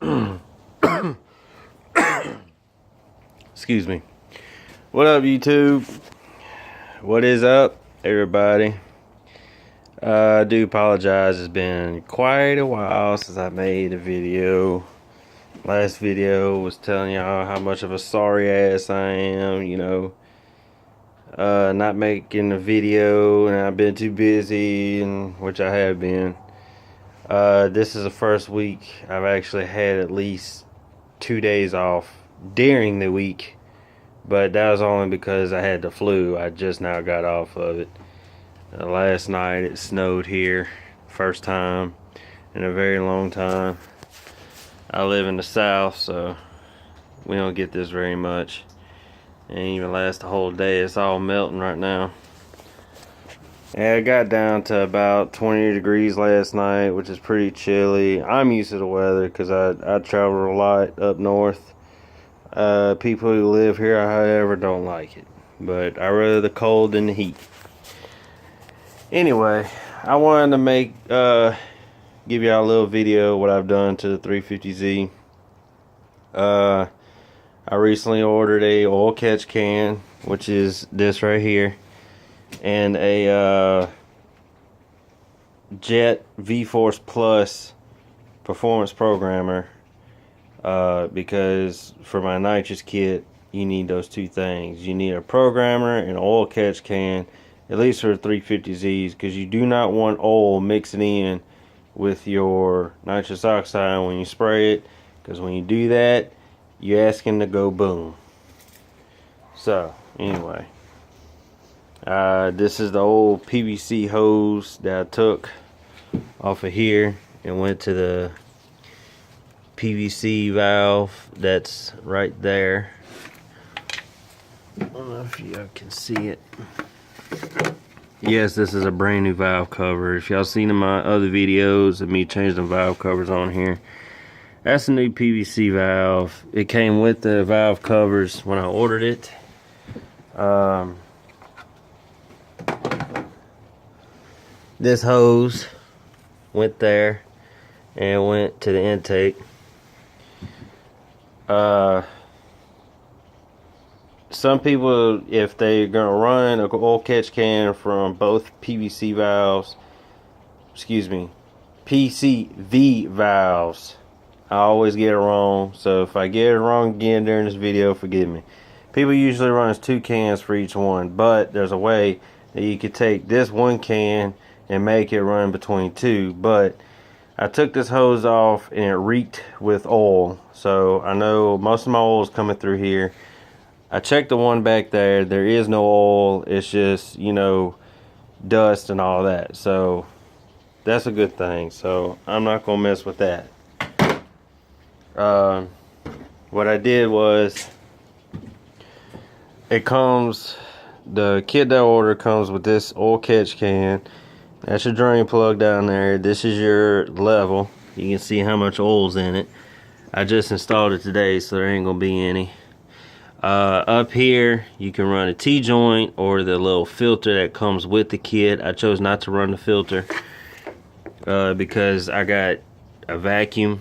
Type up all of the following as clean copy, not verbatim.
Excuse me. What up, YouTube? What is up, everybody? I do apologize. It's been quite a while since I made a video. Last video was telling y'all how much of a sorry ass I am, not making a video, and I've been too busy, and which I have been. This is the first week I've actually had at least 2 days off during the week, but that was only because I had the flu. I just now got off of it. Last night it snowed here, first time in a very long time. I live in the south, so we don't get this very much. It ain't even last the whole day. It's all melting right now. Yeah, it got down to about 20 degrees last night, which is pretty chilly. I'm used to the weather because I travel a lot up north. People who live here, however, don't like it. But I rather the cold than the heat. Anyway, I wanted to give y'all a little video of what I've done to the 350Z. I recently ordered a oil catch can, which is this right here, and a Jet V-Force Plus performance programmer, because for my nitrous kit you need those two things. You need a programmer and an oil catch can, at least for the 350Zs, because you do not want oil mixing in with your nitrous oxide when you spray it, because when you do that, you're asking to go boom. So anyway, this is the old PVC hose that I took off of here and went to the PVC valve that's right there. I don't know if y'all can see it. Yes, this is a brand new valve cover. If y'all seen in my other videos of me changing the valve covers on here, that's a new PVC valve. It came with the valve covers when I ordered it. This hose went there and went to the intake. Some people, if they're gonna run an oil catch can from both PVC valves, PCV valves, I always get it wrong. So if I get it wrong again during this video, forgive me. People usually run 2 cans for each one, but there's a way that you could take this 1 can and make it run between 2. But I took this hose off and it reeked with oil, so I know most of my oil is coming through here. I checked the one back there. There is no oil. It's just, dust and all that. So that's a good thing. So I'm not gonna mess with that. What I did was, the kit that I ordered comes with this oil catch can. That's your drain plug down there. This is your level. You can see how much oil's in it. I just installed it today, so there ain't gonna be any. Up here you can run a T-joint or the little filter that comes with the kit. I chose not to run the filter because I got a vacuum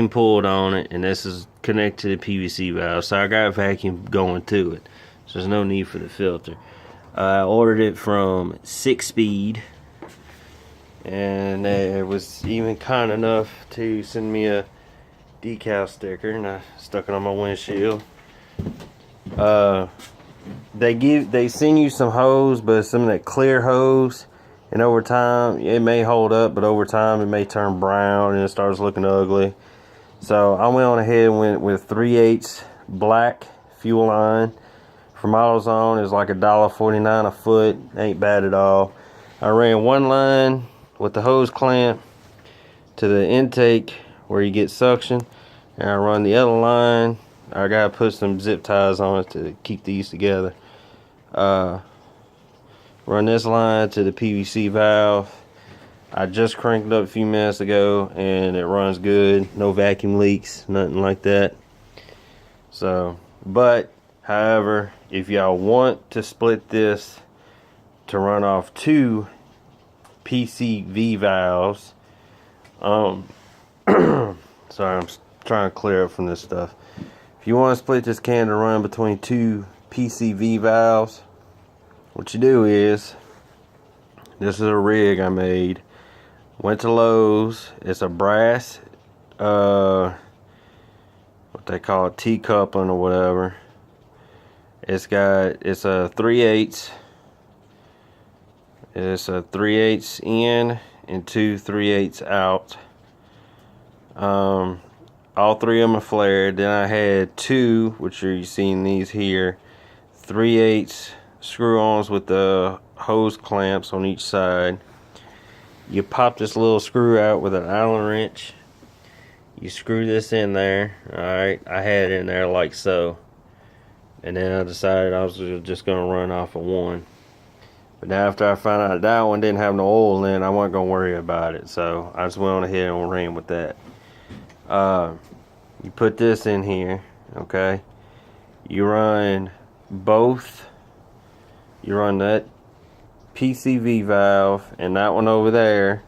pulled on it, and this is connected to the PVC valve, so I got a vacuum going to it, so there's no need for the filter. I ordered it from 6-Speed, and it was even kind enough to send me a decal sticker, and I stuck it on my windshield. They send you some hose, but some of that clear hose, and over time it may hold up, but over time it may turn brown and it starts looking ugly. So I went on ahead and went with 3/8 black fuel line from AutoZone. It's like $1.49 a foot. Ain't bad at all. I ran one line with the hose clamp to the intake where you get suction, and I run the other line. I gotta put some zip ties on it to keep these together. Run this line to the PVC valve. I just cranked it up a few minutes ago and it runs good. No vacuum leaks, nothing like that. So, but however, if y'all want to split this to run off 2 PCV valves, Sorry, I'm trying to clear up from this stuff. If you want to split this can to run between two PCV valves, what you do is, this is a rig I made. Went to Lowe's. It's a brass, what they call it, T-coupling or whatever. It's a 3/8. It's a 3/8 in and two 3/8 out. All three of them are flared. Then I had two, which are, you seeing these here, 3/8 screw-ons with the hose clamps on each side. You pop this little screw out with an Allen wrench. You screw this in there. Alright, I had it in there like so. And then I decided I was just going to run off of one. But now after I found out that one didn't have no oil in it, I wasn't going to worry about it. So I just went on ahead and ran with that. You put this in here, okay? You run both. You run that PCV valve and that one over there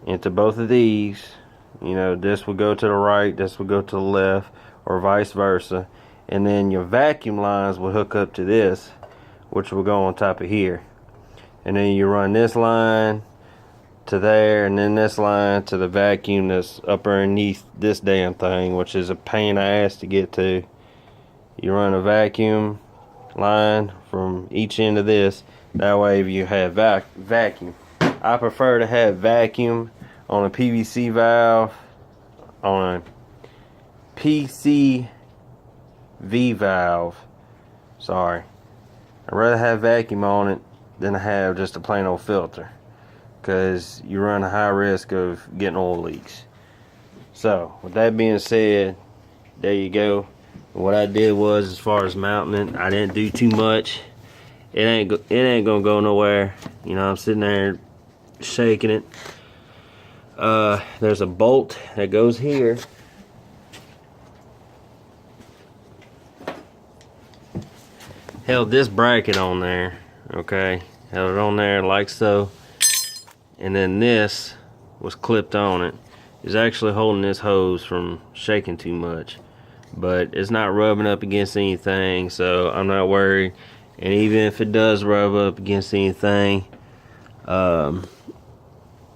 into both of these. You know, this will go to the right, this will go to the left, or vice versa. And then your vacuum lines will hook up to this, which will go on top of here. And then you run this line to there, and then this line to the vacuum that's up underneath this damn thing, which is a pain in the ass to get to. You run a vacuum line from each end of this. That way, if you have vacuum, I prefer to have vacuum on a PVC valve, on a PCV valve. Sorry, I'd rather have vacuum on it than I have just a plain old filter, because you run a high risk of getting oil leaks. So with that being said, there you go. What I did was, as far as mounting it, I didn't do too much. It ain't gonna go nowhere. You know, I'm sitting there shaking it. There's a bolt that goes here. Held this bracket on there, okay? Held it on there like so. And then this was clipped on it. It's actually holding this hose from shaking too much. But it's not rubbing up against anything, so I'm not worried. And even if it does rub up against anything,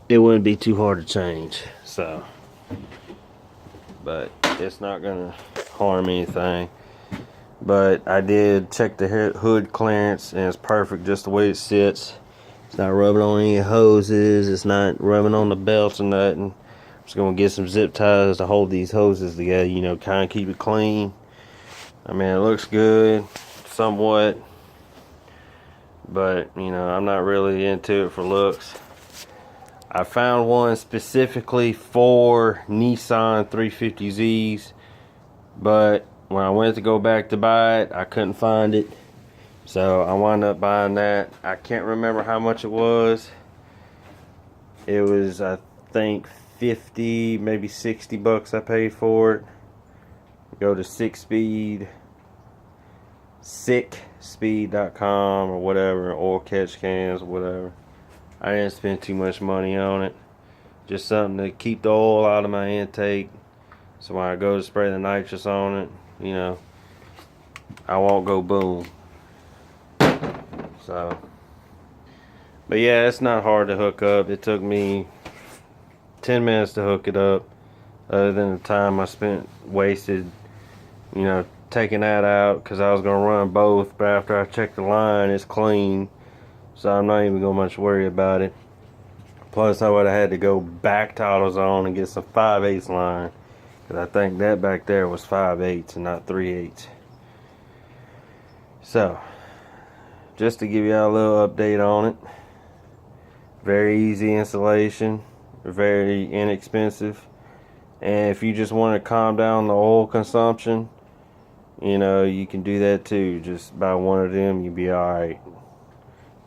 it wouldn't be too hard to change. So, but it's not gonna harm anything. But I did check the hood clearance, and it's perfect just the way it sits. It's not rubbing on any hoses. It's not rubbing on the belts or nothing. I'm just gonna get some zip ties to hold these hoses together. You know, kind of keep it clean. I mean, it looks good, somewhat. But, you know, I'm not really into it for looks. I found one specifically for Nissan 350Zs, but when I went to go back to buy it, I couldn't find it. So I wound up buying that. I can't remember how much it was. It was, I think, 50, maybe 60 bucks I paid for it. Go to sickspeed.com or whatever, oil catch cans or whatever. I didn't spend too much money on it. Just something to keep the oil out of my intake, so when I go to spray the nitrous on it, you know, I won't go boom. So, but yeah, it's not hard to hook up. It took me 10 minutes to hook it up, other than the time I spent wasted, you know, taking that out, because I was going to run both. But after I checked the line, it's clean, so I'm not even going to much worry about it. Plus I would have had to go back to AutoZone and get some 5/8 line, because I think that back there was 5/8 and not 3/8. So just to give y'all a little update on it, very easy installation, very inexpensive. And if you just want to calm down the oil consumption, you know, you can do that too. Just buy one of them, you'll be alright.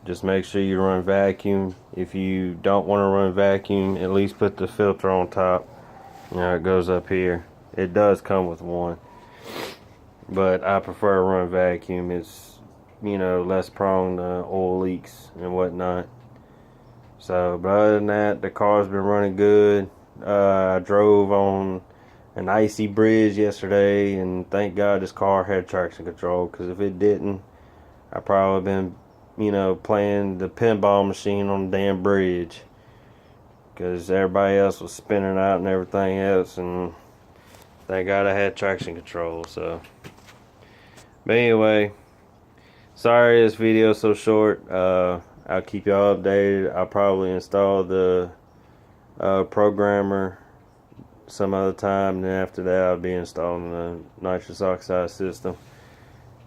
Just make sure you run vacuum. If you don't want to run vacuum, at least put the filter on top. You know, it goes up here. It does come with one, but I prefer to run vacuum. It's, you know, less prone to oil leaks and whatnot. So, but other than that, the car's been running good. I drove on an icy bridge yesterday, and thank God this car had traction control, because if it didn't, I probably been, playing the pinball machine on the damn bridge, because everybody else was spinning out and everything else, and thank God I had traction control. So, but anyway, sorry this video is so short. I'll keep y'all updated. I'll probably install the programmer some other time, and then after that I'll be installing the nitrous oxide system,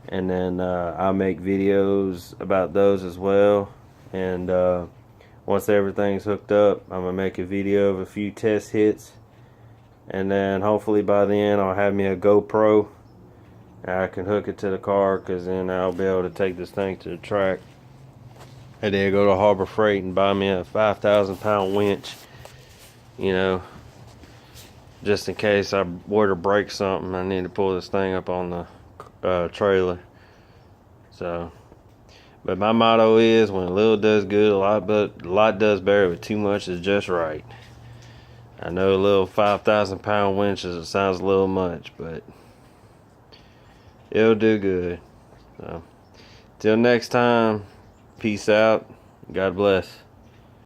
and then I'll make videos about those as well. And once everything's hooked up, I'm gonna make a video of a few test hits, and then hopefully by then I'll have me a GoPro and I can hook it to the car, because then I'll be able to take this thing to the track, and then go to Harbor Freight and buy me a 5,000-pound winch, just in case I were to break something. I need to pull this thing up on the trailer. So, but my motto is, when a little does good, a lot does better, but too much is just right. I know a little 5,000-pound winch sounds a little much, but it'll do good. So, till next time, peace out. God bless.